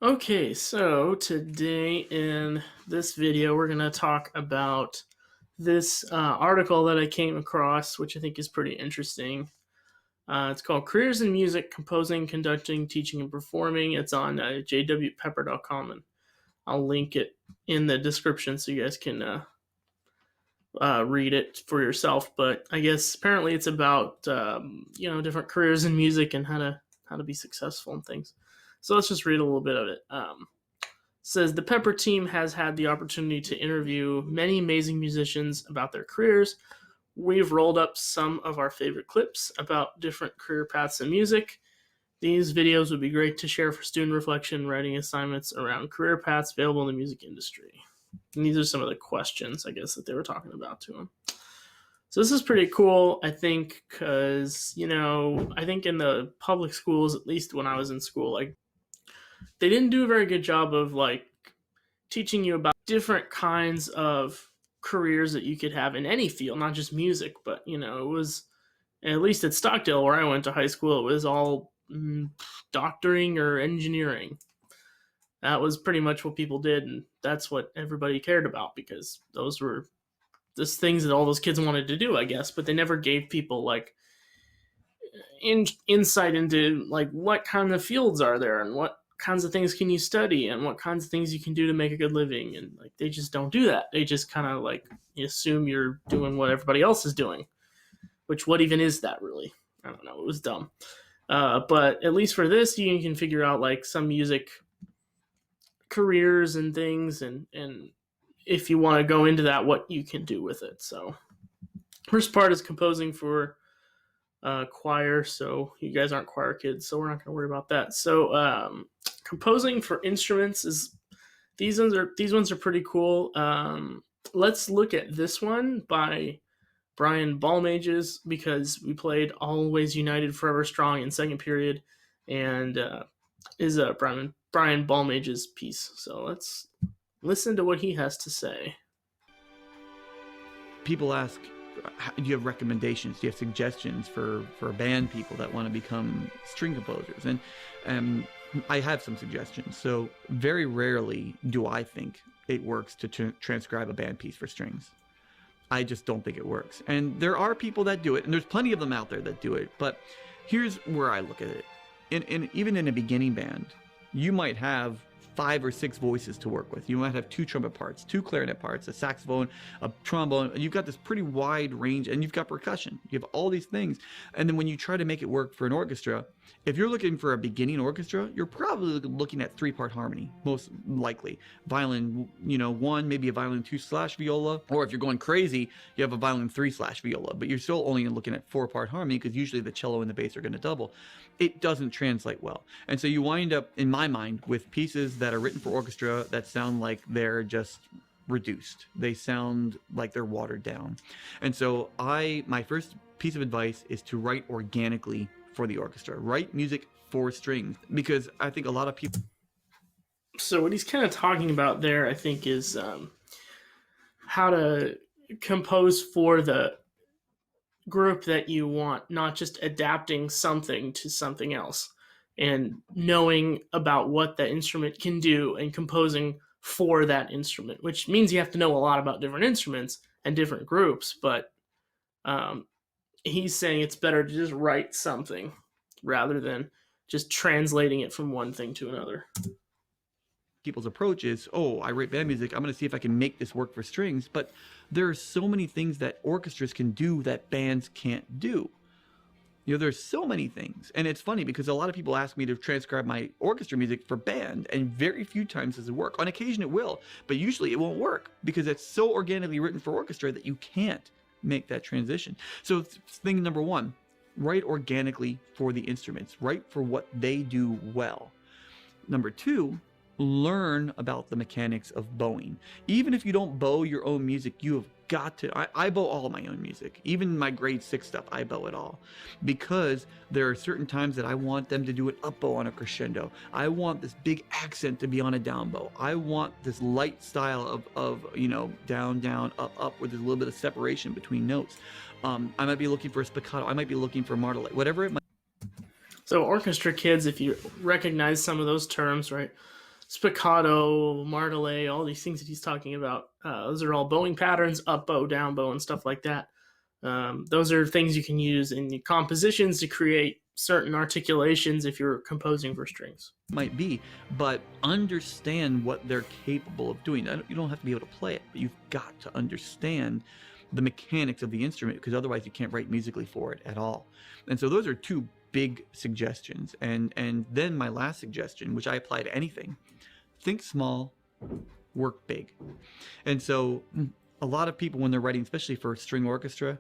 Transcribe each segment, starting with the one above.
Okay, so today in this video, we're going to talk about this article that I came across, which I think is pretty interesting. It's called Careers in Music, Composing, Conducting, Teaching, and Performing. It's on jwpepper.com, and I'll link it in the description so you guys can read it for yourself. But I guess apparently it's about different careers in music and how to be successful and things. So let's just read a little bit of it. Says the Pepper team has had the opportunity to interview many amazing musicians about their careers. We've rolled up some of our favorite clips about different career paths in music. These videos would be great to share for student reflection, writing assignments around career paths available in the music industry. And these are some of the questions, I guess, that they were talking about to him. So this is pretty cool, I think, because, I think in the public schools, at least when I was in school, they didn't do a very good job of teaching you about different kinds of careers that you could have in any field, not just music, but it was, at least at Stockdale where I went to high school, it was all doctoring or engineering. That was pretty much what people did, and that's what everybody cared about because those were just things that all those kids wanted to do, I guess. But they never gave people insight into what kind of fields are there and what kinds of things can you study and what kinds of things you can do to make a good living. And they just don't do that. They just kind of assume you're doing what everybody else is doing, which what even is that really? I don't know. It was dumb. But at least for this, you can figure out some music careers and things, and if you want to go into that, what you can do with it. So first part is composing for choir. So you guys aren't choir kids, so we're not going to worry about that. So composing for instruments is these ones are pretty cool. Let's look at this one by Brian Balmages, because we played Always United Forever Strong in second period, and is Brian Balmages' piece. So let's listen to what he has to say. People ask, do you have recommendations? Do you have suggestions for band people that want to become string composers? And I have some suggestions. So very rarely do I think it works to transcribe a band piece for strings. I just don't think it works. And there are people that do it, and there's plenty of them out there that do it. But here's where I look at it. Even in a beginning band, you might have 5 or 6 voices to work with. You might have 2 trumpet parts, 2 clarinet parts, a saxophone, a trombone, and you've got this pretty wide range, and you've got percussion. You have all these things. And then when you try to make it work for an orchestra, if you're looking for a beginning orchestra, you're probably looking at 3-part harmony, most likely. Violin, 1, maybe a violin 2/viola, or if you're going crazy, you have a violin 3/viola, but you're still only looking at 4-part harmony because usually the cello and the bass are going to double. It doesn't translate well. And so you wind up, in my mind, with pieces that are written for orchestra that sound like they're just reduced. They sound like they're watered down. And so my first piece of advice is to write organically for the orchestra. Write music for strings, because I think a lot of people... So what he's kind of talking about there, I think, is how to compose for the group that you want, not just adapting something to something else, and knowing about what that instrument can do and composing for that instrument, which means you have to know a lot about different instruments and different groups. But he's saying it's better to just write something rather than just translating it from one thing to another. People's approach is, oh, I write band music, I'm going to see if I can make this work for strings. But there are so many things that orchestras can do that bands can't do. There's so many things. And it's funny because a lot of people ask me to transcribe my orchestra music for band, and very few times does it work. On occasion it will, but usually it won't work because it's so organically written for orchestra that you can't make that transition. So thing number 1, write organically for the instruments. Write for what they do well. Number 2, learn about the mechanics of bowing. Even if you don't bow your own music, you have got to... I bow all of my own music. Even my grade 6 stuff, I bow it all. Because there are certain times that I want them to do an up bow on a crescendo. I want this big accent to be on a down bow. I want this light style of down, down, up, up, where there's a little bit of separation between notes. I might be looking for a spiccato. I might be looking for a martelate, whatever it might... So orchestra kids, if you recognize some of those terms, right? spiccato, martelé, all these things that he's talking about. Those are all bowing patterns, up bow, down bow, and stuff like that. Those are things you can use in the compositions to create certain articulations if you're composing for strings. Might be, but understand what they're capable of doing. You don't have to be able to play it, but you've got to understand the mechanics of the instrument, because otherwise you can't write musically for it at all. And so those are two big suggestions. And then my last suggestion, which I apply to anything: think small, work big. And so a lot of people, when they're writing, especially for string orchestra,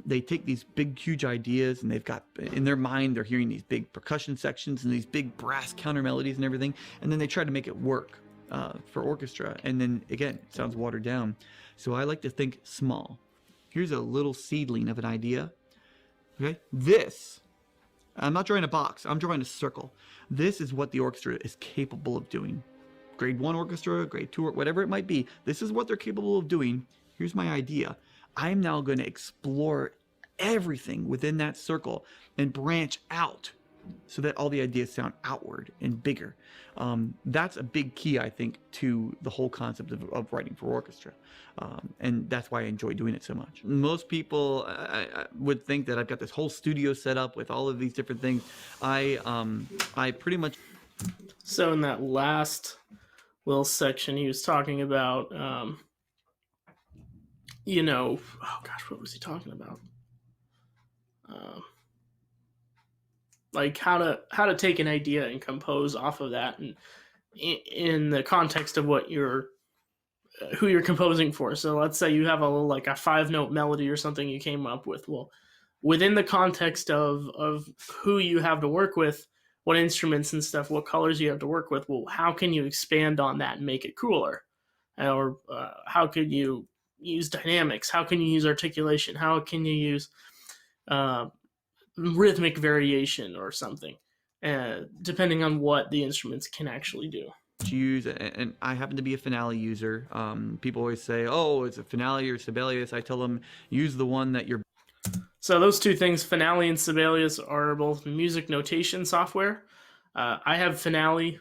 they take these big, huge ideas, and they've got in their mind, they're hearing these big percussion sections and these big brass counter melodies and everything, and then they try to make it work for orchestra, and then again, it sounds watered down. So I like to think small. Here's a little seedling of an idea. Okay, this, I'm not drawing a box, I'm drawing a circle. This is what the orchestra is capable of doing. Grade 1 orchestra, grade 2, whatever it might be, this is what they're capable of doing. Here's my idea. I'm now going to explore everything within that circle and branch out so that all the ideas sound outward and bigger. That's a big key, I think, to the whole concept of writing for orchestra. And that's why I enjoy doing it so much. Most people I would think that I've got this whole studio set up with all of these different things. I pretty much... So in that last little section, he was talking about, oh gosh, what was he talking about? Like how to take an idea and compose off of that, and in the context of what who you're composing for. So let's say you have a 5-note melody or something you came up with. Well, within the context of who you have to work with, what instruments and stuff, what colors you have to work with, well, how can you expand on that and make it cooler? Or how can you use dynamics? How can you use articulation? How can you use rhythmic variation or something, depending on what the instruments can actually do. Use, and I happen to be a Finale user. People always say, oh, it's a Finale or Sibelius. I tell them, use the one that you're... So those two things, Finale and Sibelius, are both music notation software. I have Finale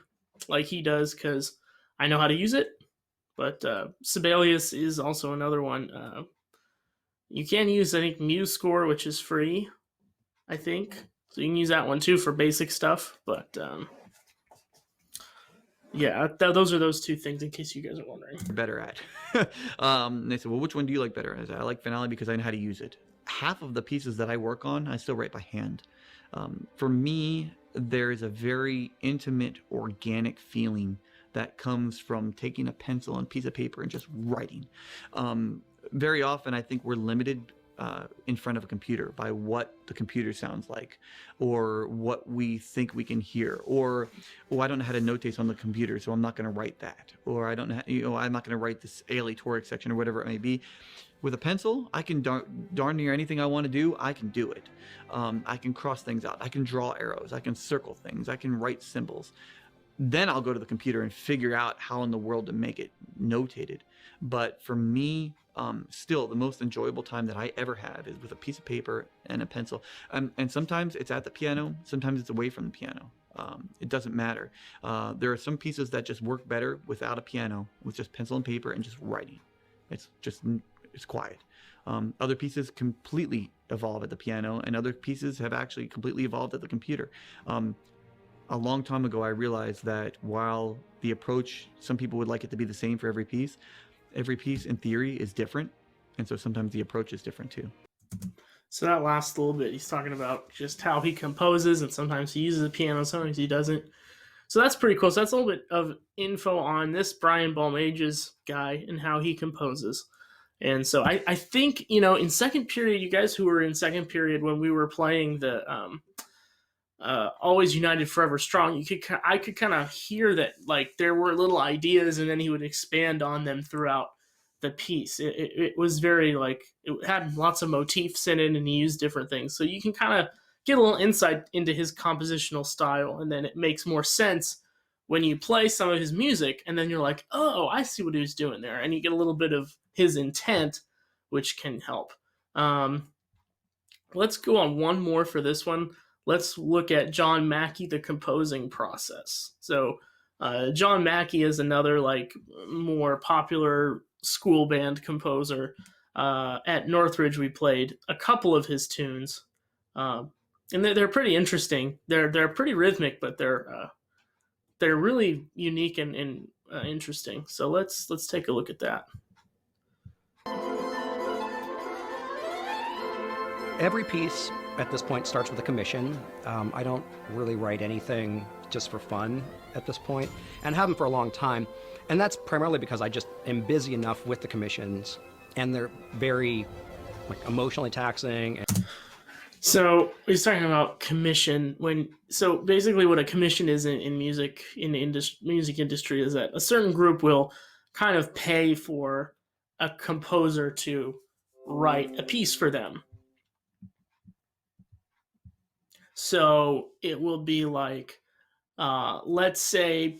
like he does because I know how to use it, but Sibelius is also another one. You can use, I think, MuseScore, which is free, I think. So you can use that one too for basic stuff. But yeah, those are those two things in case you guys are wondering. Better at. They said, well, which one do you like better? I said, I like Finale because I know how to use it. Half of the pieces that I work on, I still write by hand. For me, there is a very intimate, organic feeling that comes from taking a pencil and piece of paper and just writing. Very often, I think we're limited in front of a computer by what the computer sounds like, or what we think we can hear, or, oh, I don't know how to notate on the computer, so I'm not going to write that, or I don't know, I'm not going to write this aleatoric section, or whatever it may be. With a pencil, I can darn near anything I want to do, I can do it. I can cross things out, I can draw arrows, I can circle things, I can write symbols. Then I'll go to the computer and figure out how in the world to make it notated. But for me, still, the most enjoyable time that I ever have is with a piece of paper and a pencil. And sometimes it's at the piano, sometimes it's away from the piano. It doesn't matter. There are some pieces that just work better without a piano, with just pencil and paper and just writing. It's quiet. Other pieces completely evolve at the piano, and other pieces have actually completely evolved at the computer. A long time ago, I realized that while the approach, some people would like it to be the same for every piece in theory is different. And so sometimes the approach is different too. So that last little bit, he's talking about just how he composes, and sometimes he uses the piano, sometimes he doesn't. So that's pretty cool. So that's a little bit of info on this Brian Balmage's guy and how he composes. And so I think, in second period, you guys who were in second period when we were playing the Always United Forever Strong, I could kind of hear that, like, there were little ideas, and then he would expand on them throughout the piece. It was very, like, it had lots of motifs in it, and he used different things. So you can kind of get a little insight into his compositional style, and then it makes more sense when you play some of his music, and then you're like, oh, I see what he was doing there. And you get a little bit of his intent, which can help. Let's go on one more for this one. Let's look at John Mackey, the composing process. So John Mackey is another like more popular school band composer. At Northridge, we played a couple of his tunes, um, and they're pretty interesting. They're pretty rhythmic, but they're really unique and interesting. So let's take a look at that. Every piece at this point starts with a commission. I don't really write anything just for fun at this point, and haven't for a long time. And that's primarily because I just am busy enough with the commissions, and they're very like emotionally taxing. So he's talking about commission. So basically, what a commission is in music in the music industry is that a certain group will kind of pay for a composer to write a piece for them. So it will be like, let's say,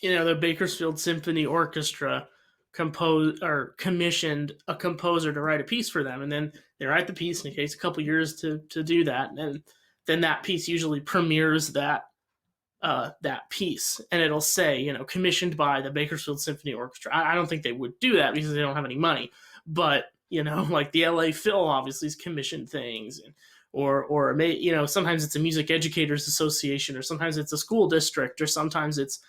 the Bakersfield Symphony Orchestra commissioned a composer to write a piece for them, and then they write the piece, and it takes a couple years to do that, and then that piece usually premieres that piece, and it'll say, commissioned by the Bakersfield Symphony Orchestra. I don't think they would do that because they don't have any money, but like the LA Phil obviously has commissioned things, and or sometimes it's a music educators association, or sometimes it's a school district, or sometimes it's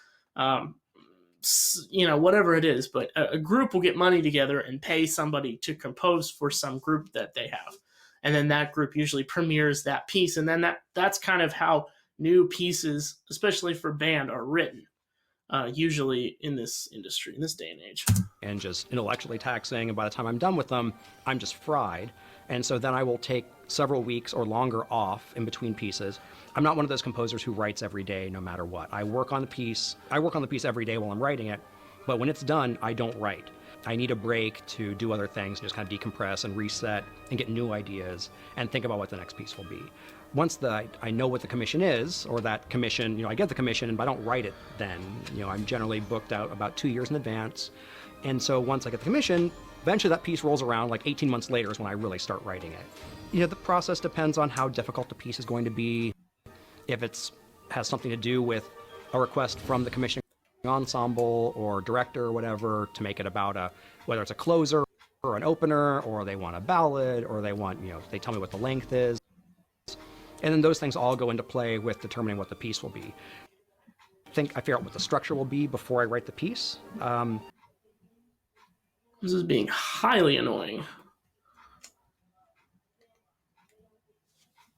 whatever it is, but a group will get money together and pay somebody to compose for some group that they have, and then that group usually premieres that piece, and then that's kind of how new pieces, especially for band, are written, usually in this industry, in this day and age. And just intellectually taxing, and by the time I'm done with them, I'm just fried. And so then I will take several weeks or longer off in between pieces. I'm not one of those composers who writes every day no matter what. I work on the piece every day while I'm writing it, but when it's done, I don't write. I need a break to do other things, just kind of decompress and reset and get new ideas and think about what the next piece will be. Once I know what the commission is, or that commission, I get the commission, but I don't write it then. I'm generally booked out about 2 years in advance. And so once I get the commission, eventually that piece rolls around, like 18 months later is when I really start writing it. The process depends on how difficult the piece is going to be. If it has something to do with a request from the commissioning ensemble or director or whatever to make it about whether it's a closer or an opener, or they want a ballad, or they want, they tell me what the length is. And then those things all go into play with determining what the piece will be. I figure out what the structure will be before I write the piece. This is being highly annoying.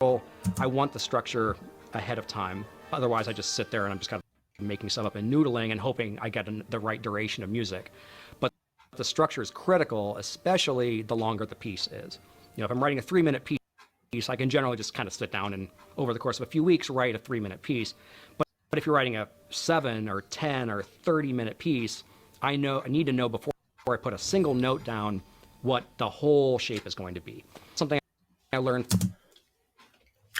I want the structure ahead of time. Otherwise, I just sit there and I'm just kind of making stuff up and noodling and hoping I get the right duration of music. But the structure is critical, especially the longer the piece is. If I'm writing a 3-minute piece, I can generally just kind of sit down and over the course of a few weeks write a 3-minute piece. But if you're writing a 7 or 10 or 30-minute piece, I need to know before I put a single note down what the whole shape is going to be. Something I learned.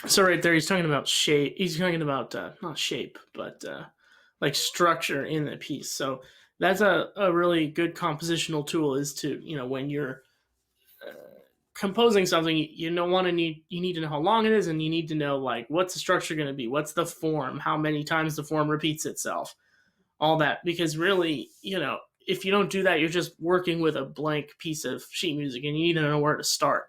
So right there, he's talking about shape. He's talking about not shape, but like structure in the piece. So that's a really good compositional tool, is to, when you're composing something, you need to know how long it is, and you need to know, like, what's the structure going to be, what's the form, how many times the form repeats itself, all that. Because really, if you don't do that, you're just working with a blank piece of sheet music, and you need to know where to start.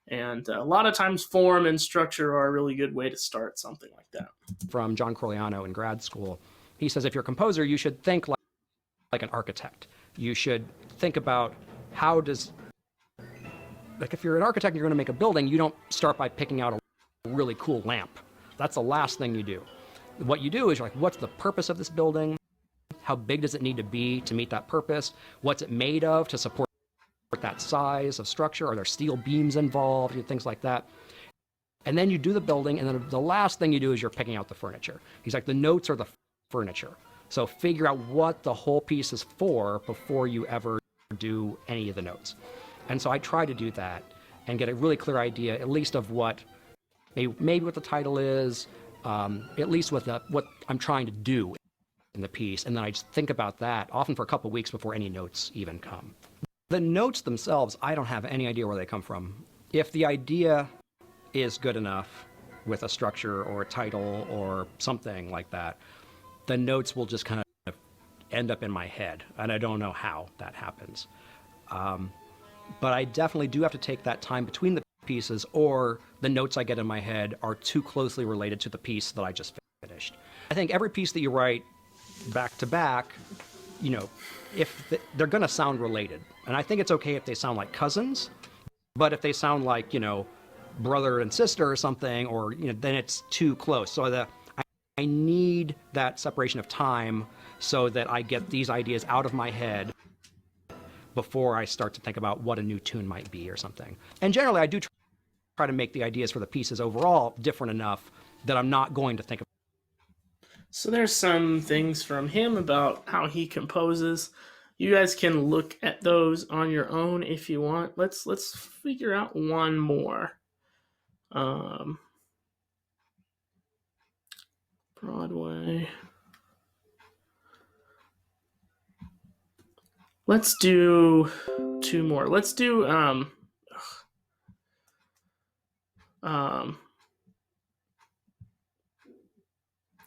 And a lot of times form and structure are a really good way to start something like that. From John Corigliano in grad school, he says if you're a composer, you should think like an architect. You should think about if you're an architect and you're going to make a building, you don't start by picking out a really cool lamp. That's the last thing you do. What you do is you're like, what's the purpose of this building? How big does it need to be to meet that purpose? What's it made of to support that size of structure? Are there steel beams involved? Things like that. And then you do the building, and then the last thing you do is you're picking out the furniture. He's like, the notes are the furniture. So figure out what the whole piece is for before you ever do any of the notes. And so I try to do that and get a really clear idea, at least of maybe what the title is, at least what I'm trying to do in the piece. And then I just think about that, often for a couple of weeks before any notes even come. The notes themselves, I don't have any idea where they come from. If the idea is good enough with a structure or a title or something like that, the notes will just kind of end up in my head, and I don't know how that happens. But I definitely do have to take that time between the pieces, or the notes I get in my head are too closely related to the piece that I just finished. I think every piece that you write back to back, you know, they're going to sound related. And I think it's okay if they sound like cousins, but if they sound like, you know, brother and sister or something, or, you know, then it's too close. So I need that separation of time so that I get these ideas out of my head before I start to think about what a new tune might be or something. And generally, I do try to make the ideas for the pieces overall different enough that I'm not going to think of. So there's some things from him about how he composes. You guys can look at those on your own if you want. Let's figure out one more. Broadway. Let's do two more. Let's do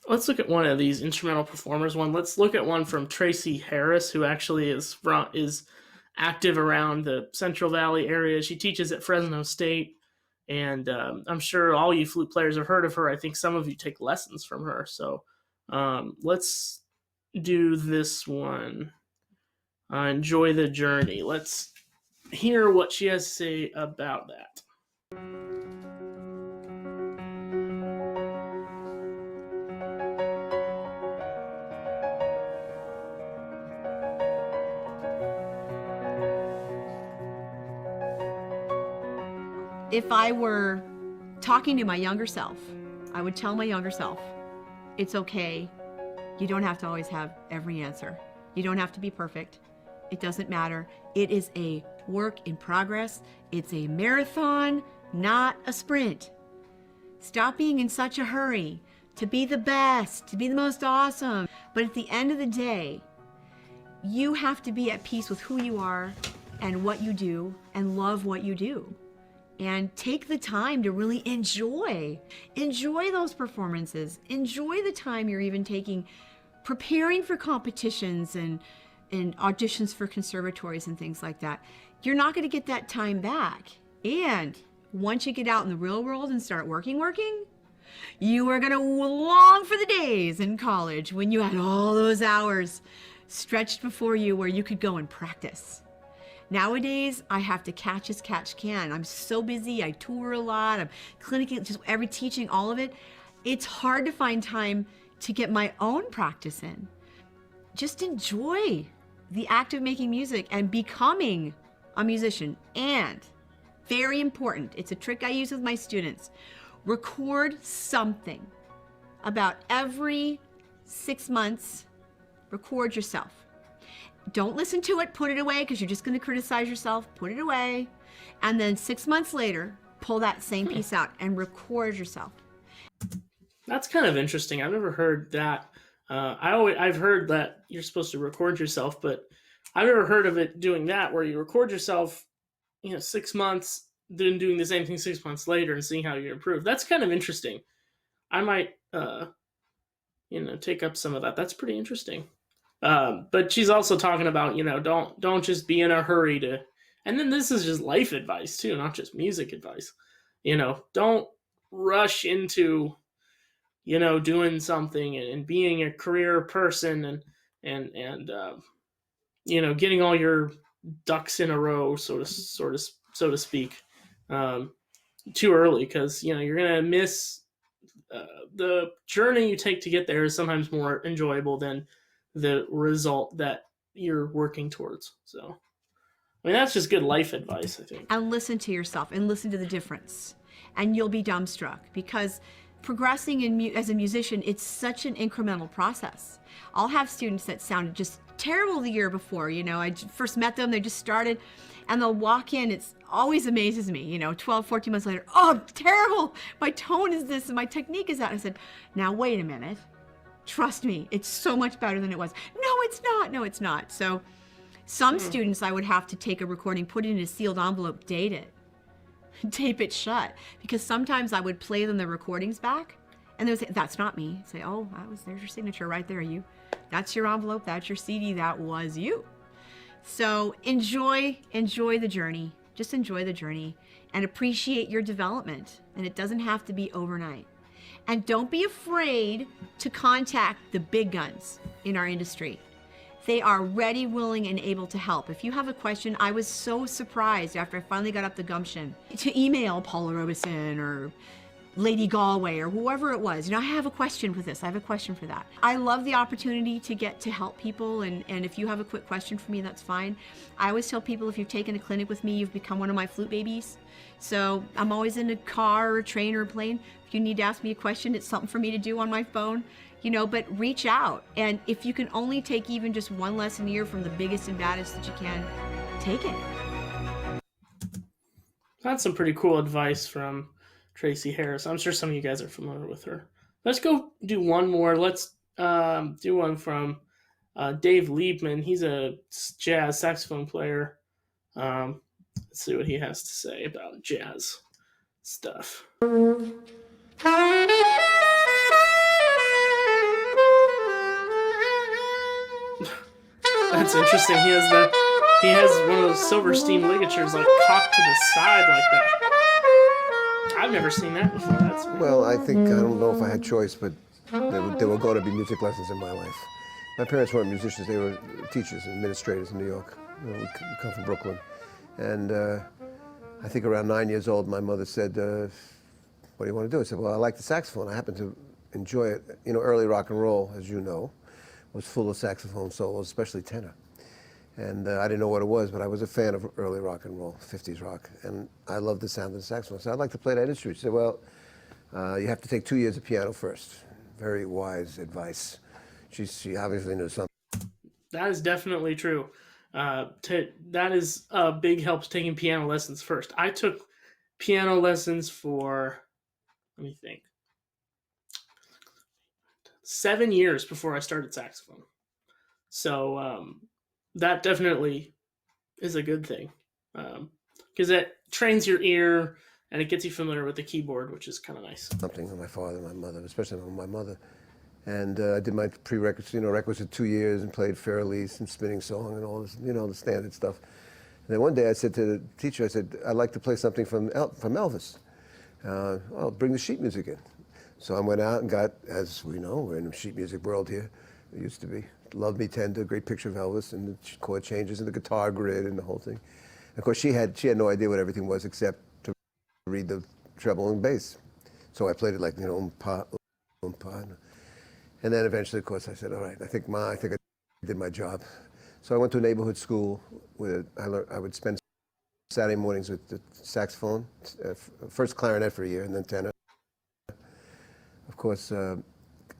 let's look at one of these instrumental performers. Let's look at one from Tracy Harris, who actually is active around the Central Valley area. She teaches at Fresno State, and I'm sure all you flute players have heard of her. I think some of you take lessons from her. So let's do this one. Enjoy the journey. Let's hear what she has to say about that. If I were talking to my younger self, I would tell my younger self, it's okay. You don't have to always have every answer. You don't have to be perfect. It doesn't matter. It is a work in progress. It's a marathon, not a sprint. Stop being in such a hurry to be the best, to be the most awesome. But at the end of the day, you have to be at peace with who you are and what you do and love what you do. And take the time to really enjoy those performances. Enjoy the time you're even taking, preparing for competitions and auditions for conservatories and things like that. You're not going to get that time back. And once you get out in the real world and start working, you are going to long for the days in college when you had all those hours stretched before you where you could go and practice. Nowadays, I have to catch as catch can. I'm so busy, I tour a lot, I'm clinically, just teaching, all of it. It's hard to find time to get my own practice in. Just enjoy the act of making music and becoming a musician. And, very important, it's a trick I use with my students, record something. About every 6 months, record yourself. Don't listen to it, put it away, because you're just going to criticize yourself. Put it away. And then 6 months later, pull that same piece out and record yourself. That's kind of interesting. I've never heard that. I've heard that you're supposed to record yourself, but I've never heard of it doing that, where you record yourself, 6 months, then doing the same thing 6 months later and seeing how you improve. That's kind of interesting. I might, take up some of that. That's pretty interesting. But she's also talking about, don't just be in a hurry to, and then this is just life advice too, not just music advice. Don't rush into, doing something and being a career person and getting all your ducks in a row, so to speak, too early, because you're gonna miss the journey you take to get there is sometimes more enjoyable than the result that you're working towards. So, that's just good life advice, I think. And listen to yourself and listen to the difference. And you'll be dumbstruck, because progressing as a musician, it's such an incremental process. I'll have students that sounded just terrible the year before. I first met them, they just started, and they'll walk in. It always amazes me, 12, 14 months later, oh, terrible. My tone is this and my technique is that. I said, now wait a minute. Trust me, it's so much better than it was. No, it's not. No, it's not. So some students, I would have to take a recording, put it in a sealed envelope, date it, tape it shut. Because sometimes I would play them the recordings back And they'll say, that's not me. Say, oh, there's your signature right there. That's your envelope, that's your CD, that was you. So enjoy the journey. Just enjoy the journey and appreciate your development. And it doesn't have to be overnight. And don't be afraid to contact the big guns in our industry. They are ready, willing, and able to help. If you have a question, I was so surprised after I finally got up the gumption to email Paula Robeson or Lady Galway or whoever it was. I have a question for this, I have a question for that. I love the opportunity to get to help people, and if you have a quick question for me, that's fine. I always tell people, if you've taken a clinic with me, you've become one of my flute babies. So I'm always in a car or a train or a plane. If you need to ask me a question, it's something for me to do on my phone, but reach out. And if you can only take even just one lesson a year from the biggest and baddest that you can, take it. That's some pretty cool advice from Tracy Harris. I'm sure some of you guys are familiar with her. Let's go do one more. Let's do one from Dave Liebman. He's a jazz saxophone player. Let's see what he has to say about jazz stuff. That's interesting. He has one of those Silverstein ligatures like cocked to the side like that. I've never seen that before. That's weird. Well, I don't know if I had choice, but there were going to be music lessons in my life. My parents weren't musicians, they were teachers and administrators in New York. We come from Brooklyn. And I think around 9 years old, my mother said, what do you want to do? I said, well, I like the saxophone. I happen to enjoy it. Early rock and roll, as you know, was full of saxophone solos, especially tenor. And I didn't know what it was, but I was a fan of early rock and roll, 50s rock. And I loved the sound of the saxophone. So I'd like to play that instrument. She said, well, you have to take 2 years of piano first. Very wise advice. She obviously knew something. That is definitely true. That is a big help to taking piano lessons first. I took piano lessons for, let me think, 7 years before I started saxophone. So that definitely is a good thing, because it trains your ear and it gets you familiar with the keyboard, which is kind of nice. Something with my father and my mother, especially with my mother. And I did my prerequisite, requisite 2 years and played Fairlease and spinning song and all this, the standard stuff. And then one day I said to the teacher, I said, I'd like to play something from Elvis. I'll bring the sheet music in. So I went out and got, as we know, we're in the sheet music world here. It used to be. Love Me Tender, great picture of Elvis, and the chord changes and the guitar grid and the whole thing. Of course, she had no idea what everything was except to read the treble and bass. So I played it like, pa. And then eventually, of course, I said, all right, I think I did my job. So I went to a neighborhood school where I would spend Saturday mornings with the saxophone, first clarinet for a year and then tenor. Of course,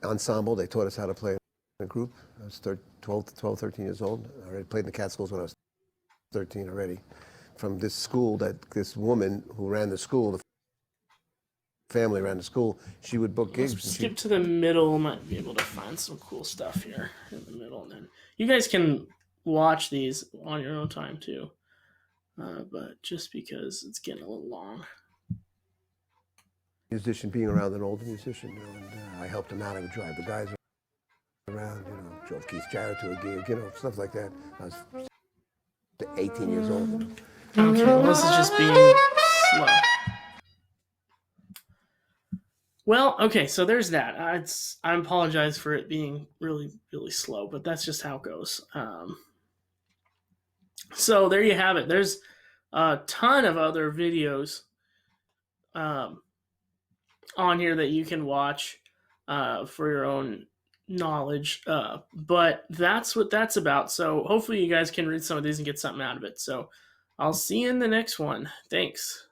ensemble, they taught us how to play in a group. I was 12, 13 years old. I already played in the Catskills when I was 13 already. From this school, this woman who ran the school, the family ran the school, she would book gigs. Let's skip to the middle. Might be able to find some cool stuff here in the middle. And then you guys can watch these on your own time too. But just because it's getting a little long. Musician, being around an older musician, and I helped him out. I would drive the guys around, drove Keith Jarrett to a gig, stuff like that. I was 18 years old. Okay, well, this is just being slow. Well, okay, so there's that. I apologize for it being really, really slow, but that's just how it goes. So there you have it. There's a ton of other videos on here that you can watch for your own knowledge. But that's what that's about. So hopefully you guys can read some of these and get something out of it. So I'll see you in the next one. Thanks.